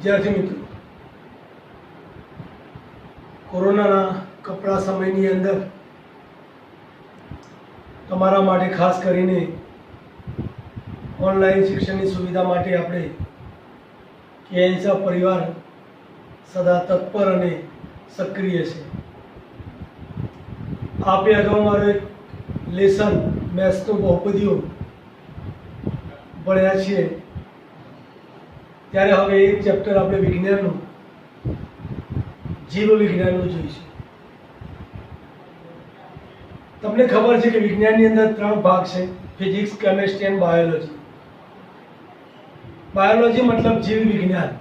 વિદ્યાર્થી મિત્રો, કોરોનાના કપરા સમયની અંદર તમારા માટે ખાસ કરીને ઓનલાઈન શિક્ષણની સુવિધા માટે આપણે કેએનસા પરિવાર સદા તત્પર અને સક્રિય છે. આપે અગાઉ મારો એક લેસન મેથ્સનું બહુપદીઓ ભણ્યા છીએ, ત્યારે હવે એક ચેપ્ટર આપણે વિજ્ઞાનનું જીવ વિજ્ઞાનનું જોઈશું. તમને ખબર છે કે વિજ્ઞાનની અંદર 3 ભાગ છે: ફિઝિક્સ, કેમેસ્ટ્રી અને બાયોલોજી. બાયોલોજી મતલબ જીવ વિજ્ઞાન,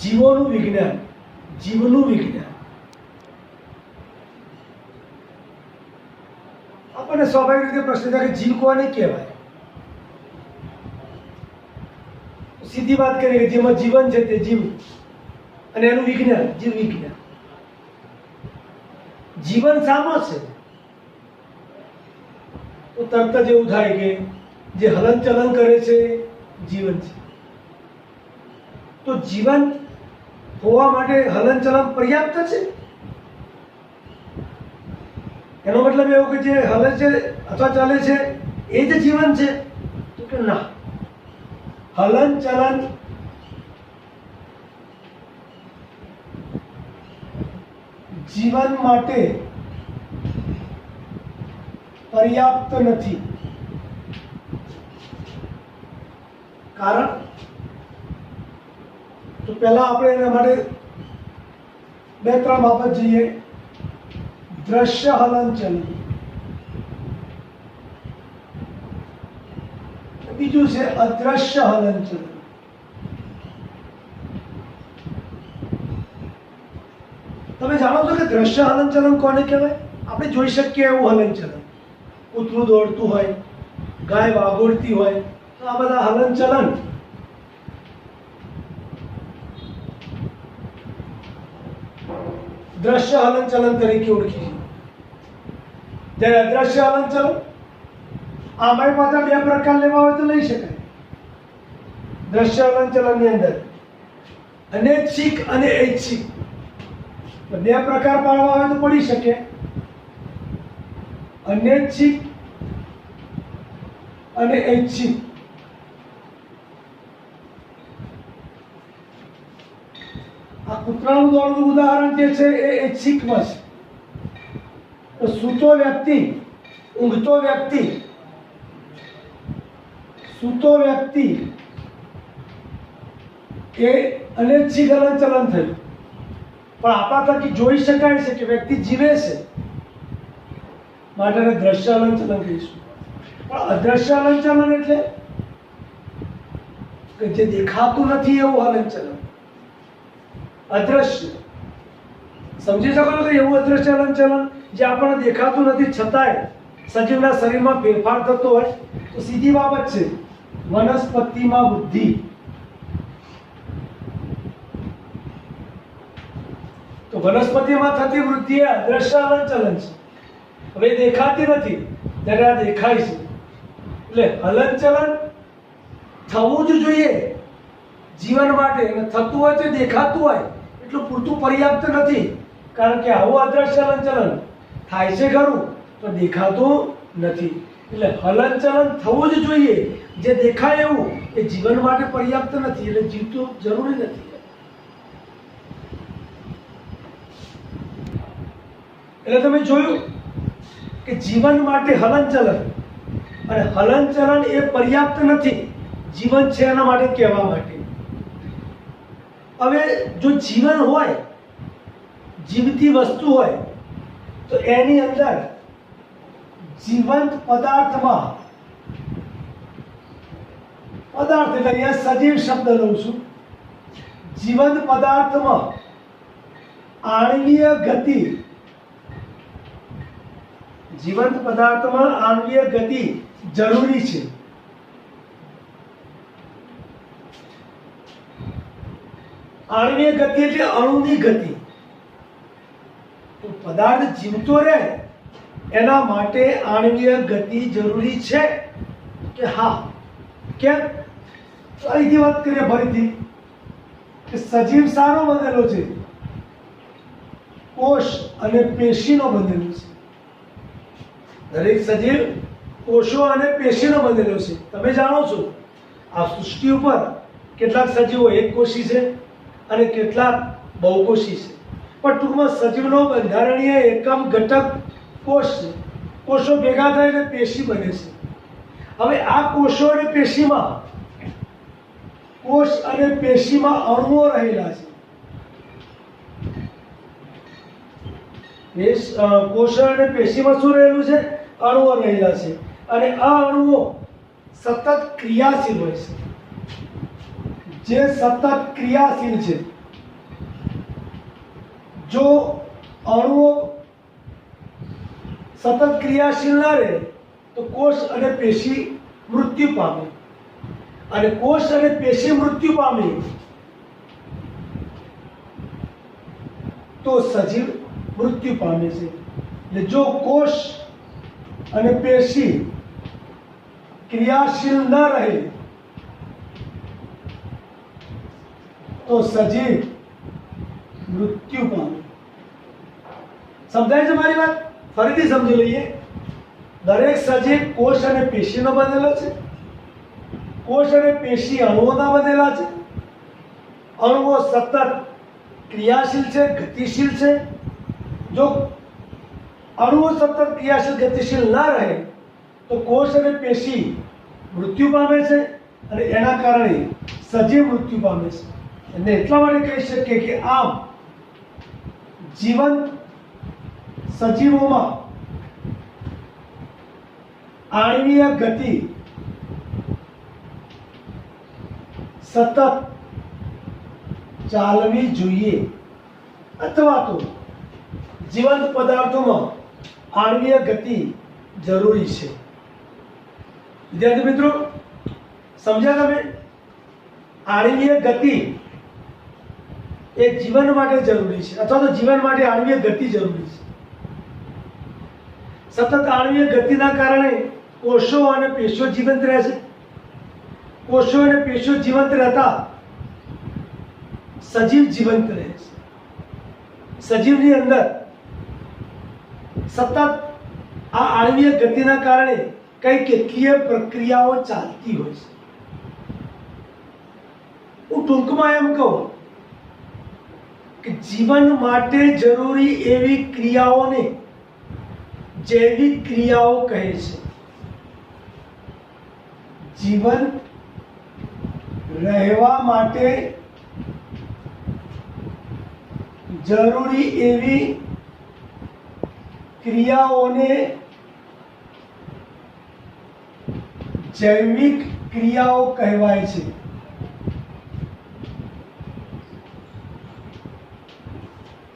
જીવોનું વિજ્ઞાન, જીવનું વિજ્ઞાન. આપણને સ્વાભાવિક રીતે પ્રશ્ન થાય કે જીવ કોને કહેવાય? સીધી વાત કરીએ કે જેમાં જીવન છે તે જીવ, અને એનું વિજ્ઞાન જીવ વિજ્ઞાન. જીવન શામાં છે? તો તરત જ એવું થાય કે જે હલન ચલન કરે છે જીવન છે. તો જીવન હોવા માટે હલન ચલન પર્યાપ્ત છે? એનો મતલબ એવું કે જે હલે છે અથવા ચાલે છે એ જ જીવન છે? તો કે ના, હલન ચલન જીવન માટે પર્યાપ્ત નથી. કારણ તો પહેલા આપણે એના માટે 2-3 બાબત જોઈએ. દ્રશ્ય હલનચલન, બીજું છે અદ્રશ્ય હલનચલન. તમે જાણો છો કે દ્રશ્ય હલનચલન કોને કહેવાય? આપણે જોઈ શકીએ એવું હલનચલન. કૂતરું દોડતું હોય, ગાય વાગોળતી હોય, તો આ બધા હલનચલન દ્રશ્ય હલનચલન તરીકે ઓળખી છે. જ્યારે અદ્રશ્ય હલનચલન, આમાં પાછા 2 પ્રકાર લેવા હોય તો લઈ શકાય. દ્રશ્ય હલનચલનની અંદર અનૈચ્છિક અને ઐચ્છિક 2 પ્રકાર પાડવા હોય તો પડી શકે. અનૈચ્છિક અને ઐચ્છિક. આ કૂતરાનું દોડનું ઉદાહરણ જે છે એ ઐચ્છિકમાં છે. તો સૂતો વ્યક્તિ, ઊંઘતો વ્યક્તિ, સૂતો વ્યક્તિ એ અનૈચ્છિક હલનચલન થયું, પણ આપણા થકી જોઈ શકાય છે કે વ્યક્તિ જીવે છે, માટે દ્રશ્ય હલનચલન કહીશું. પણ અદ્રશ્ય હલનચલન એટલે કે જે દેખાતું નથી એવું હલનચલન. અદ્રશ્ય સમજી શકો છો કે એવું અદ્રશ્ય હલનચલન જે આપણને દેખાતું નથી છતાંય સજીવના શરીરમાં ફેરફાર થતો હોય. તો સીધી બાબત છે વનસ્પતિમાં વૃદ્ધિ. તો વનસ્પતિમાં થતી વૃદ્ધિ એ અદ્રશ્ય હલનચલન છે. હવે દેખાતી નથી ત્યારે આ દેખાય છે. એટલે હલનચલન થવું જ જોઈએ જીવન માટે, અને થતું હોય તો દેખાતું હોય એટલું પૂરતું પર્યાપ્ત નથી. કારણ કે આવું અદ્રશ્ય હલનચલન થાય છે ખરું, તો દેખાતું નથી. એટલે હલનચલન થવું જ જોઈએ. જે દેખાય એવું એ જીવન માટે પર્યાપ્ત નથી, એટલે જીવતું જરૂરી નથી. એટલે તમે જોયું કે જીવન માટે હલનચલન, અને હલનચલન એ પર્યાપ્ત નથી જીવન છે એના માટે કહેવા માટે. હવે જો જીવન હોય, જીવતી વસ્તુ હોય, તો એની અંદર જીવંત પદાર્થમાં, પદાર્થ એટલે અહીંયા સજીવ શબ્દ લઉં છું, જીવંત પદાર્થમાં આણ્વીય ગતિ, જીવંત પદાર્થમાં આણ્વીય ગતિ જરૂરી છે. આણ્વીય ગતિ એટલે અણુની ગતિ. તો પદાર્થ જીવતો રહે એના માટે આણ્વીય ગતિ જરૂરી છે કે હા? કેમ? અહીંથી વાત કરીએ ફરીથી કે સજીવ શાનો બનેલો છે? કોષ અને પેશીનો બનેલો છે. દરેક સજીવ કોષો અને પેશીનો બનેલો છે. તમે જાણો છો આ સૃષ્ટિ ઉપર કેટલાક સજીવો એકકોષી છે અને કેટલાક બહુકોષી છે. પણ ટૂંકમાં સજીવનો બંધારણીય એકમ ઘટક કોષ છે. કોષો ભેગા થઈને પેશી બને છે. હવે આ કોષો અને પેશીમાં અણુઓ રહેલા છે. કોષ અને પેશીમાં શું રહેલું છે? અણુઓ રહેલા છે. અને આ અણુઓ સતત ક્રિયાશીલ હોય છે. જે સતત ક્રિયાશીલ છે, જો અણુઓ સતત ક્રિયાશીલ ના રહે તો કોષ અને પેશી મૃત્યુ પામે. અને કોષ અને પેશી મૃત્યુ પામે તો સજીવ મૃત્યુ પામે છે. એટલે જો કોષ અને પેશી ક્રિયાશીલ ન રહે તો સજીવ મૃત્યુ પામે. સમજાય છે મારી વાત? ફરીથી સમજી લઈએ. દરેક સજીવ કોષ અને પેશીનો બનેલો છે. કોષ અને પેશી અણુઓના બનેલા છે. અણુઓ સતત ક્રિયાશીલ છે, ગતિશીલ છે. જો અણુઓ સતત ક્રિયાશીલ ગતિશીલ ના રહે તો કોષ અને પેશી મૃત્યુ પામે છે અને એના કારણે સજીવ મૃત્યુ પામે છે. અને એટલા માટે કહી શકીએ કે આમ જીવંત સજીવોમાં આણ્વીય ગતિ સતત ચાલવી જોઈએ, અથવા તો જીવંત પદાર્થોમાં આણ્વીય ગતિ જરૂરી છે. વિદ્યાર્થી મિત્રો, સમજ્યા તમે? આણ્વીય ગતિ એ જીવન માટે જરૂરી છે, અથવા તો જીવન માટે આણ્વીય ગતિ જરૂરી છે. સતત આણ્વીય ગતિના કારણે કોષો અને પેશીઓ જીવંત રહે છે. કોષો અને પેશીઓ જીવંત રહેતા સજીવ જીવંત રહે છે. સજીવની અંદર સતત આ આણ્વીય ગતિના કારણે કઈ કેટલીય પ્રક્રિયાઓ ચાલતી હોય છે. હું ટૂંકમાં એમ કહું કે જીવન માટે જરૂરી એવી ક્રિયાઓને જૈવિક ક્રિયાઓ કહે છે. જીવન રહેવા માટે જરૂરી એવી ક્રિયાઓને જૈવિક ક્રિયાઓ કહેવાય છે.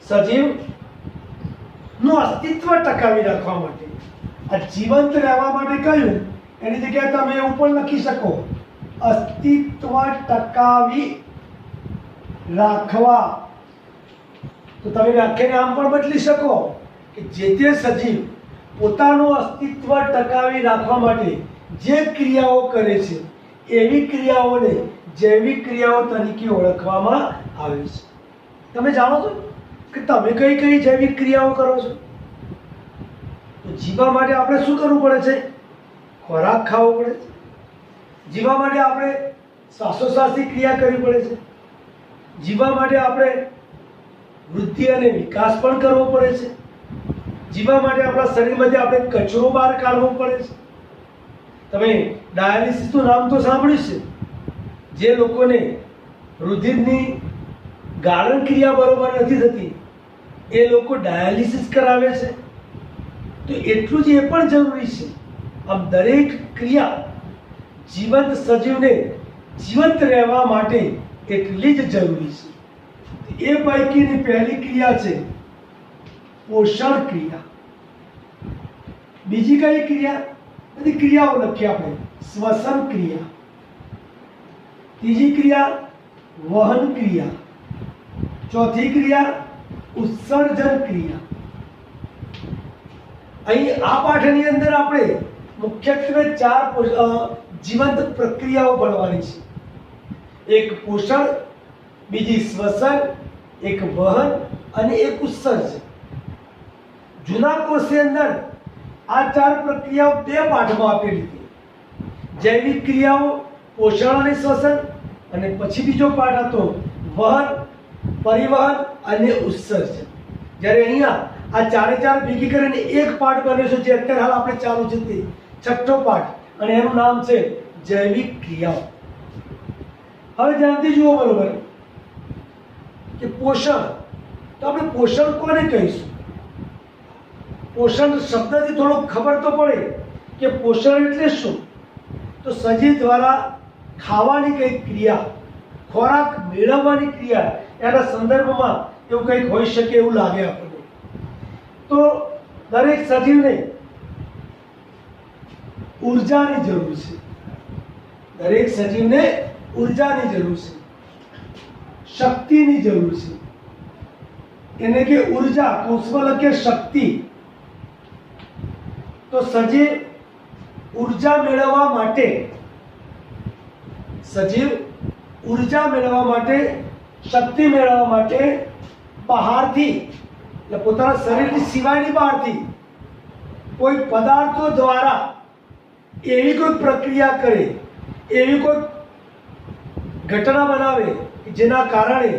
સજીવ નું અસ્તિત્વ ટકાવી રાખવા માટે, આ જીવંત રહેવા માટે કહ્યું એની જગ્યાએ તમે એવું પણ લખી શકો, અસ્તિત્વ ટકાવી રાખવા. તો તમે વ્યાખ્યાને આમ પણ બદલી શકો કે જે તે સજીવ પોતાનું અસ્તિત્વ ટકાવી રાખવા માટે જે ક્રિયાઓ કરે છે એવી ક્રિયાઓને જૈવિક ક્રિયાઓ તરીકે ઓળખવામાં આવે છે. તમે જાણો છો કે તમે કઈ કઈ જૈવિક ક્રિયાઓ કરો છો? તો જીવવા માટે આપણે શું કરવું પડે છે? ખોરાક ખાવો પડે છે. જીવવા માટે આપણે શ્વાસોશ્વાસની ક્રિયા કરવી પડે છે. જીવવા માટે આપણે વૃદ્ધિ અને વિકાસ પણ કરવો પડે છે. જીવવા માટે આપણા શરીરમાંથી આપણે કચરો બહાર કાઢવો પડે છે. તમે ડાયાલિસિસનું નામ તો સાંભળ્યું છે. જે લોકોને રુધિરની ગાળણ ક્રિયા બરોબર નથી થતી એ લોકો ડાયાલિસિસ કરાવે છે. તો એટલું જ એ પણ જરૂરી છે. આમ દરેક ક્રિયા જીવંત સજીવને જીવંત રહેવા માટે એટલી જ જરૂરી છે. એ પૈકીની પહેલી ક્રિયા છે પોષણ ક્રિયા. બીજી કઈ ક્રિયા? બધી ક્રિયાઓ લખીએ આપણે. શ્વસન ક્રિયા. ત્રીજી ક્રિયા વહન ક્રિયા. ચોથી ક્રિયા ઉત્સર્જન ક્રિયા. અહીં આ પાઠની અંદર આપણે મુખ્યત્વે 4 જીવંત પ્રક્રિયાઓ ભણવાની છે. એક પોષણ, બીજી શ્વસન, એક વહન અને એક ઉત્સર્જ. જૂના કોષની અંદર આ 4 પ્રક્રિયાઓ 2 પાઠમાં આપેલી હતી. જૈવિક ક્રિયાઓ, પોષણ અને શ્વસન, અને પછી બીજો પાઠ હતો વહન, પરિવહન અને ઉત્સર્જ. જ્યારે અહીંયા આ 4 ભેગી કરીને એક પાઠ બન્યો છે, જે અત્યારે હાલ આપણે ચાલુ છે તે 6થો પાઠ, અને એનું નામ છે જૈવિક ક્રિયાઓ. હવે ધ્યાનથી જુઓ બરોબર કે પોષણ, તો આપણે પોષણ કોને કહીશું? પોષણ શબ્દથી થોડું ખબર તો પડે કે પોષણ એટલે શું. તો સજીવ દ્વારા ખાવાની કઈ ક્રિયા, ખોરાક મેળવવાની ક્રિયા, એના સંદર્ભમાં એવું કંઈક હોઈ શકે એવું લાગે આપણને. તો દરેક સજીવને ઉર્જાની જરૂર છે. દરેક સજીવને ઉર્જાની જરૂર છે, શક્તિની જરૂર છે. એને કે ઉર્જા, કૌશલ કે શક્તિ. તો સજીવ ઉર્જા મેળવવા માટે, શક્તિ મેળવવા માટે બહારથી, એટલે પોતાના શરીરની સિવાયની બહારથી કોઈ પદાર્થો દ્વારા એવી કોઈ પ્રક્રિયા કરે, એવી કોઈ ઘટના બનાવે કે જેના કારણે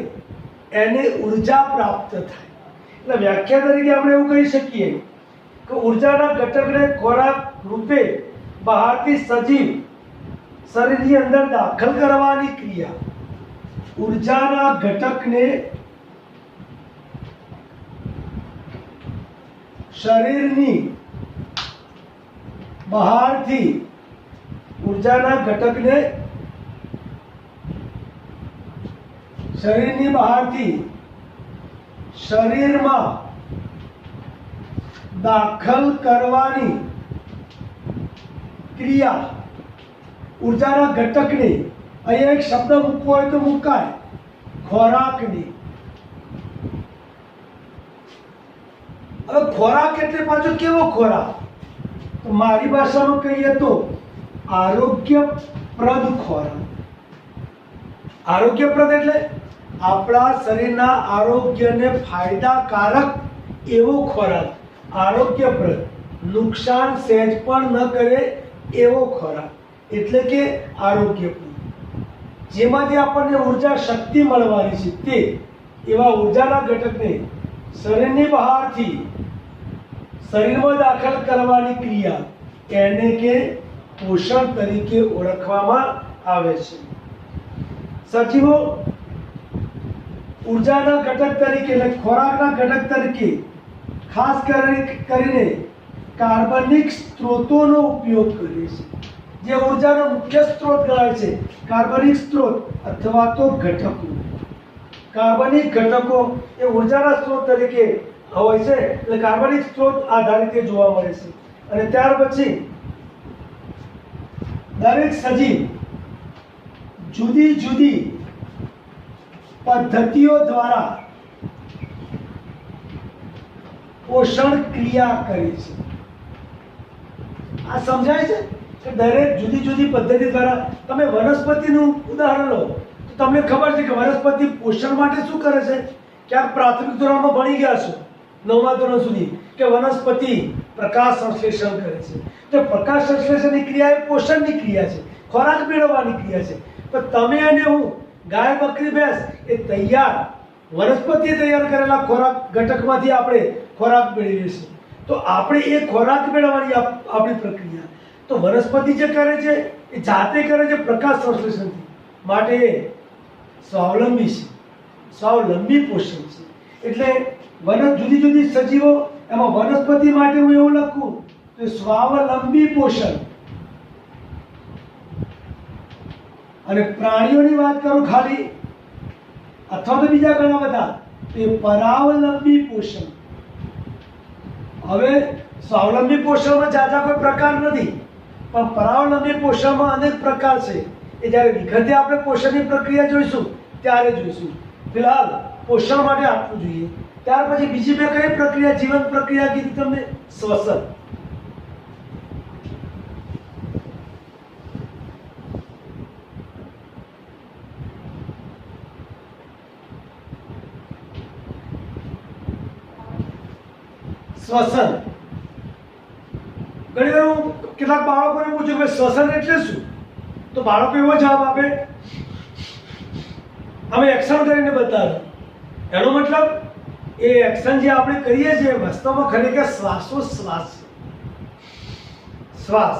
એને ઉર્જા પ્રાપ્ત થાય. એટલે વ્યાખ્યા તરીકે આપણે એવું કહી શકીએ કે ઉર્જાના ઘટકને ખોરાક રૂપે બહારથી સજીવ શરીરની અંદર દાખલ કરવાની ક્રિયા. ઉર્જાના ઘટકને શરીરની બહારથી શરીરમાં દાખલ કરવાની ક્રિયા. ઉર્જાના ઘટકને અહીંયા એક શબ્દ મૂકવો હોય તો મુકાય, ખોરાકની. હવે ખોરાક એટલે પાછો કેવો ખોરાક? તો મારી ભાષામાં કહીએ તો આરોગ્યપ્રદ ખોરાક. આરોગ્યપ્રદ એટલે આપણા શરીરના આરોગ્યને ફાયદાકારક એવો ખોરાક. આરોગ્યપ્રદ, નુકસાન સહેજ પણ ન કરે એવો ખોરાક એટલે કે આરોગ્યપ્રદ. જેમાંથી આપણને ઉર્જા, શક્તિ મળવાની છે તે એવા ઉર્જાના ઘટકને શરીરની બહારથી શરીરમાં દાખલ કરવાની ક્રિયા, એને કે પોષણ તરીકે ઓળખવામાં આવે છે. સજીવો ઉર્જાના ઘટક તરીકે, એટલે ખોરાકના ઘટક તરીકે ખાસ કરીને કાર્બનિક સ્ત્રોતોનો ઉપયોગ કરે છે. જે ઉર્જાનો મુખ્ય સ્ત્રોત ગણાય છે, કાર્બનિક સ્ત્રોત અથવા તો ઘટકો. કાર્બનિક ઘટકો એ ઉર્જાના સ્ત્રોત તરીકે હોય છે, એટલે કાર્બનિક સ્ત્રોત આધારિત જોવા મળે છે. અને ત્યાર પછી દરેક સજીવ જુદી જુદી પદ્ધતિઓ દ્વારા પોષણ ક્રિયા કરે છે. આ સમજાય છે કે દરેક જુદી જુદી પદ્ધતિ દ્વારા, તમે વનસ્પતિનું ઉદાહરણ લો તો તમને ખબર છે કે વનસ્પતિ પોષણ માટે શું કરે છે. ક્યાંક પ્રાથમિક ધોરણમાં ભણી ગયા છો 9મા ધોરણ સુધી કે વનસ્પતિ પ્રકાશ સંશ્લેષણ કરે છે. તો પ્રકાશ સંશ્લેષણની ક્રિયા એ પોષણની ક્રિયા છે, ખોરાક મેળવવાની ક્રિયા છે. પણ તમે અને હું, ગાય, બકરી, ભેંસ એ તૈયાર વનસ્પતિએ તૈયાર કરેલા ખોરાક ઘટકમાંથી આપણે ખોરાક મેળવીએ છીએ. તો આપણે એ ખોરાક મેળવવાની આપણી પ્રક્રિયા. તો વનસ્પતિ જે કરે છે એ જાતે કરે છે પ્રકાશ સંશ્લેષણથી, માટે સ્વાવલંબી છે, સ્વાવલંબી પોષણ છે. એટલે જુદી જુદી સજીવો, એમાં વનસ્પતિ માટે હું એવું લખું તો સ્વાવલંબી પોષણ. અને પ્રાણીઓની વાત કરું ખાલી, અથવા તો બીજા ઘણા બધા, તો એ પરાવલંબી પોષણ. હવે સ્વાવલંબી પોષણમાં જાજા કોઈ પ્રકાર નથી, પણ પરાવલંબી પોષણમાં અનેક પ્રકાર છે. એ જ્યારે વિગતે આપણે પોષણની પ્રક્રિયા જોઈશું ત્યારે જોઈશું. ફિલહાલ પોષણ માટે આટલું જોઈએ. ત્યાર પછી બીજી બે કઈ પ્રક્રિયા, જીવન પ્રક્રિયા કીધી તમને, શ્વસન. શ્વસન. ઘણી વાર હું કેટલાક બાળકોને પૂછું કે શ્વસન એટલે શું, તો બાળકો એવો જવાબ આપે, અમે એક્શન કરીને બતાવ્યું. એનો મતલબ એ એક્શન જે આપણે કરીએ છીએ વાસ્તવમાં ખરેખર શ્વાસોશ્વાસ છે. શ્વાસ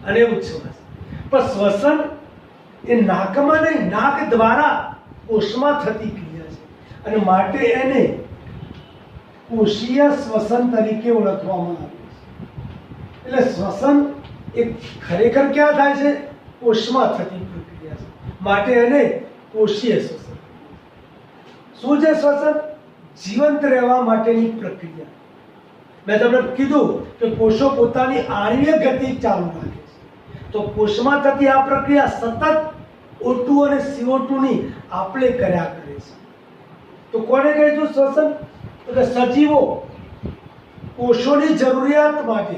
અને ઉચ્છ્વાસ. પણ શ્વસન એ નાકમાં નહીં, નાક દ્વારા કોષમાં થતી ક્રિયા છે અને માટે એને કોષીય શ્વસન તરીકે ઓળખવામાં આવે છે. એટલે શ્વસન એ ખરેખર ક્યાં થાય છે? કોષમાં થતી પ્રક્રિયા છે, માટે એને કોષીય શ્વસન. શું છે શ્વસન? જીવંત રહેવા માટેની પ્રક્રિયા. મેં તમને કીધું કે કોષો પોતાની આણ્વિક ગતિ ચાલુ રાખે છે, તો કોષમાં થતી આ પ્રક્રિયા સતત O2 અને CO2 ની આપલે કર્યા કરે છે. તો કોને કહીશું શ્વસન? તો કે સજીવો કોષોની જરૂરિયાત માટે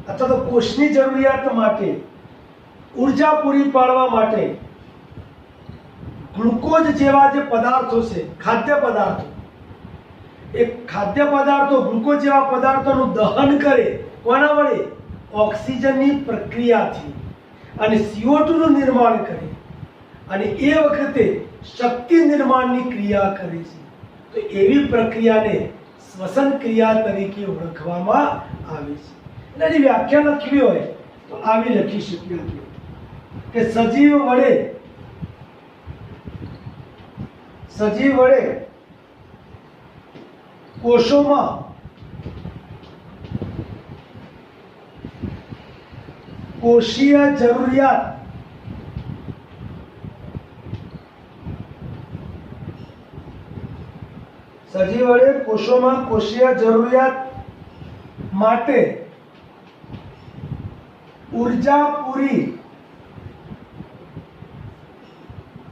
અથવા તો કોષની જરૂરિયાત માટે ઉર્જા પૂરી પાડવા માટે ગ્લુકોઝ જેવા જે પદાર્થો છે, ખાદ્ય પદાર્થો, એ ખાદ્ય પદાર્થો ગ્લુકોઝ જેવા પદાર્થોનું દહન કરે. કોના વડે? ઓક્સિજનની પ્રક્રિયાથી, અને CO2 નું નિર્માણ કરે, અને એ વખતે શક્તિ નિર્માણની ક્રિયા કરે છે. તો એવી પ્રક્રિયાને શ્વસન ક્રિયા તરીકે ઓળખવામાં આવે છે. એટલે એની વ્યાખ્યા લખવી હોય તો આવી લખી શકીએ કે સજીવ વડે કોષોમાં કોષીય જરૂરિયાત માટે ઉર્જા પૂરી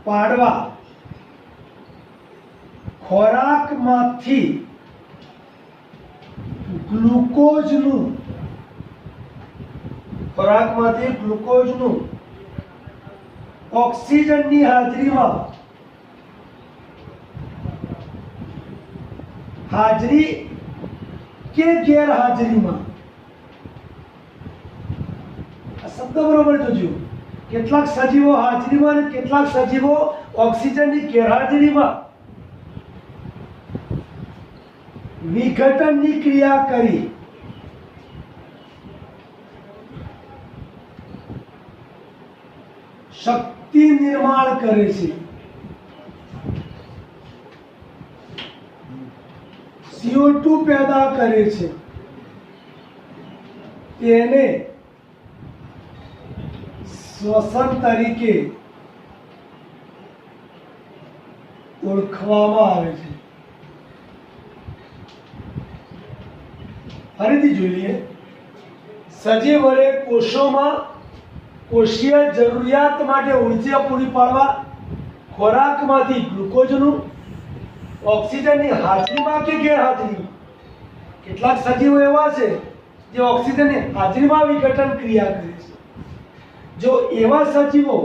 પાડવા ખોરાકમાંથી ગ્લુકોઝનું ઓક્સિજનની હાજરી કે ગેરહાજરીમાં, આ શબ્દ બરોબર જોજો, કેટલાક સજીવો હાજરીમાં અને કેટલાક સજીવો ઓક્સિજનની ગેરહાજરીમાં વિઘટનની ક્રિયા કરી શક્તિ નિર્માણ કરે છે. CO2 પેદા કરે છે. તેને શ્વસન તરીકે ઓળખવામાં આવે છે. ફરીથી જોઈએ. સજીવ વડે કોષોમાં કોષીય જરૂરિયાત માટે ઉર્જા પૂરી પાડવા ખોરાકમાંથી ગ્લુકોઝનું ઓક્સિજનની હાજરીમાં કે ગેરહાજરીમાં, કેટલાક સજીવો એવા છે જે ઓક્સિજનની હાજરીમાં વિઘટન ક્રિયા કરે છે. જો એવા સજીવો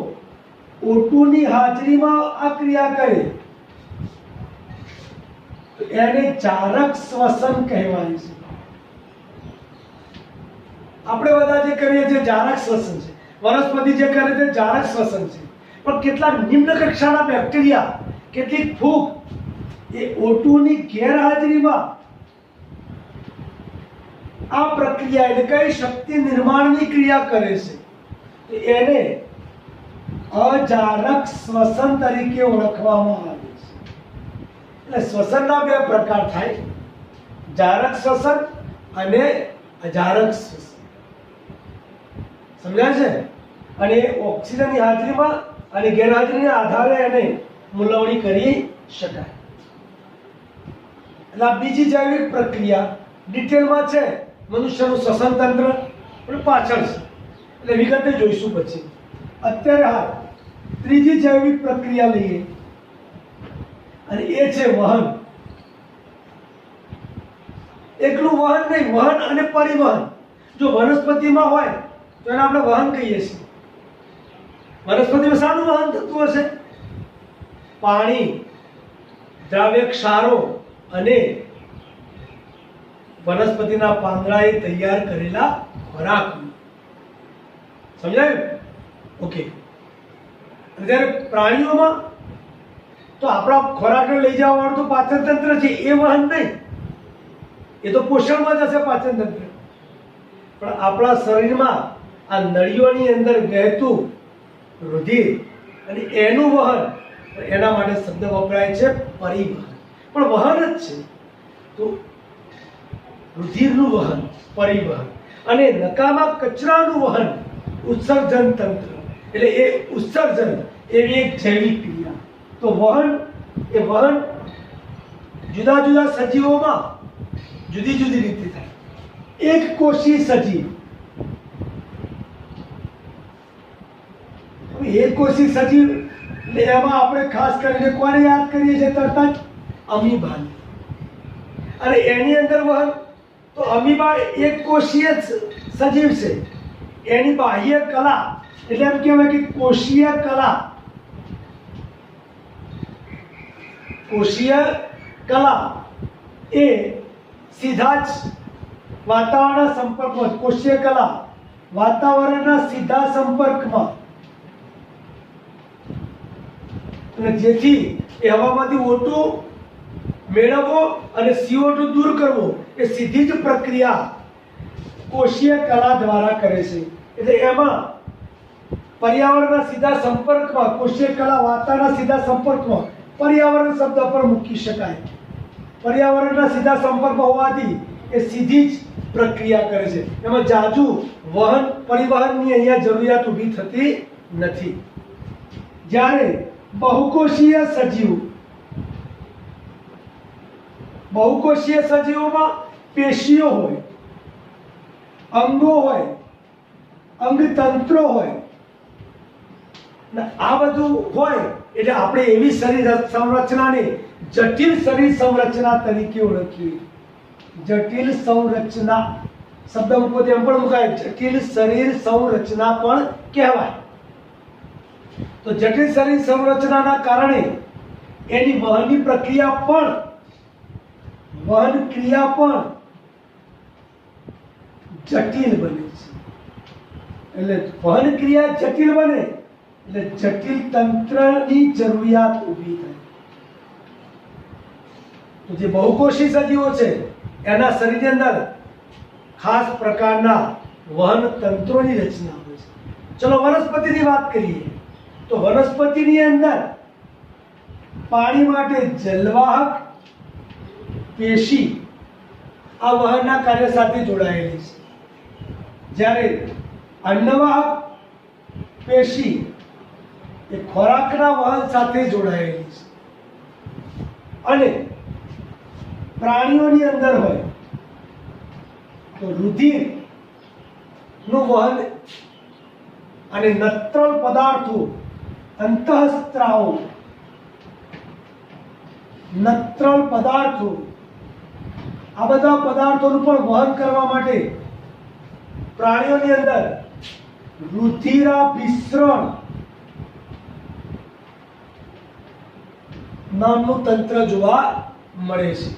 O2 ની હાજરીમાં આ ક્રિયા કરે તો એને જારક શ્વસન કહેવાય છે. આપણે બધા જે કરીએ છીએ જારક શ્વસન છે, વનસ્પતિ જે કરે છે જારક શ્વસન છે. પણ કેટલાક નિમ્ન કક્ષાના બેક્ટેરિયા, કેટલીક ફૂગ એ O2 ની ગેરહાજરીમાં આ પ્રક્રિયા એટલે કઈ શક્તિ નિર્માણની ક્રિયા કરે છે, તો એને અજારક શ્વસન તરીકે ઓળખવામાં આવે છે. એટલે શ્વસનના બે પ્રકાર થાય, જારક શ્વસન અને અજારક શ્વસન. સમજાય છે? અને ઓક્સિજનની હાજરીમાં અને ગેરહાજરીના આધારે એને મૂલવણી કરી શકાય. એટલે આ બીજી જૈવિક પ્રક્રિયા ડિટેલમાં છે. મનુષ્યનું શ્વસન તંત્ર પણ પાછળ છે, એટલે વિગતે જોઈશું પછી. અત્યારે હા ત્રીજી જૈવિક પ્રક્રિયા લઈએ, અને એ છે વહન. એકલું વહન નહીં, વહન અને પરિવહન. જો વનસ્પતિમાં હોય તો એને આપણે વહન કહીએ છીએ. વનસ્પતિમાં શાનું વહન થતું હશે? પાણી, દ્રાવ્ય ક્ષારો અને વનસ્પતિના પાંદડાએ તૈયાર કરેલા ખોરાકનું. સમજાયું? ઓકે. અને જ્યારે પ્રાણીઓમાં તો આપણા ખોરાકને લઈ જવા વાળું તો પાચન તંત્ર છે, એ વહન નહીં, એ તો પોષણમાં જશે પાચન તંત્ર. પણ આપણા શરીરમાં આ નળીઓની અંદર વહેતું રુધિર અને એનું વહન, એના માટે શબ્દ વપરાય છે પરિવહન. પણ વહન જ છે તો રુધિરનું વહન પરિવહન, અને નકામા કચરાનું વહન ઉત્સર્જન તંત્ર. એટલે એ ઉત્સર્જન એવી એક જૈવિક ક્રિયા. તો વહન એ વહન જુદા જુદા સજીવોમાં જુદી જુદી રીતે થાય. એક કોષી સજીવ, એક કોષી સજીવ એટલે એમાં આપણે ખાસ કરીને કોને યાદ કરીએ છીએ તરત જ? અમીબાને. અને એની અંદર વહન તો અમીબા એક કોષીય સજીવ છે, એની બાહ્ય કલા એટલે એમ કહેવાય કે કોષીય કલા, કોષીય કલા એ સીધા જ વાતાવરણના સંપર્કમાં, કોષીય કલા વાતાવરણના સીધા સંપર્કમાં, અને જેથી એ હવામાંથી O2 મેળવવો અને CO2 દૂર કરવો એ સીધી જ પ્રક્રિયા કોષીય કલા દ્વારા કરે છે. એટલે એમાં પર્યાવરણના સીધા સંપર્કમાં કોષીય કલા વાતાવરણના સીધા સંપર્કમાં, પર્યાવરણ શબ્દ પર મૂકી શકાય, પર્યાવરણના સીધા સંપર્કમાં હોવાથી એ સીધી જ પ્રક્રિયા કરે છે. એમાં જાજુ વહન પરિવહનની અહીંયા જરૂરિયાત ઊભી થતી નથી. જ્યારે બહુકોષીય સજીવ, બહુકોષીય સજીવોમાં પેશીઓ હોય, અંગો હોય, અંગતંત્રો હોય, આ બધું હોય એટલે આપણે એવી શરીર સંરચનાને જટિલ શરીર સંરચના તરીકે ઓળખીએ. જટિલ સંરચના શબ્દ મૂકો તેમ પણ મુકાય, જટિલ શરીર સંરચના પણ કહેવાય. તો જટિલ શરીર સંરચનાના કારણે એની વહનની પ્રક્રિયા પણ, વહન ક્રિયા પણ જટિલ બને છે. એટલે વહન ક્રિયા જટિલ બને એટલે જટિલ તંત્રની જરૂરિયાત ઊભી થાય. તો જે બહુકોષી સજીવો છે એના શરીરની અંદર ખાસ પ્રકારના વહન તંત્રોની રચના હોય છે. ચલો વનસ્પતિની વાત કરીએ તો વનસ્પતિની અંદર પાણી માટે જલવાહક પેશી આ વહનના કાર્ય સાથે જોડાયેલી છે. જ્યારે અન્નવાહક પેશી એ ખોરાકના વહન સાથે જોડાયેલી છે. અને પ્રાણીઓની અંદર હોય તો રુધિર નું વહન અને નત્રલ પદાર્થો, અંતઃસ્ત્રાવો, નત્રલ પદાર્થો, આ બધા પદાર્થોનું પણ વહન કરવા માટે પ્રાણીઓની અંદર રુધિરાભિસરણ નામનું તંત્ર જોવા મળે છે.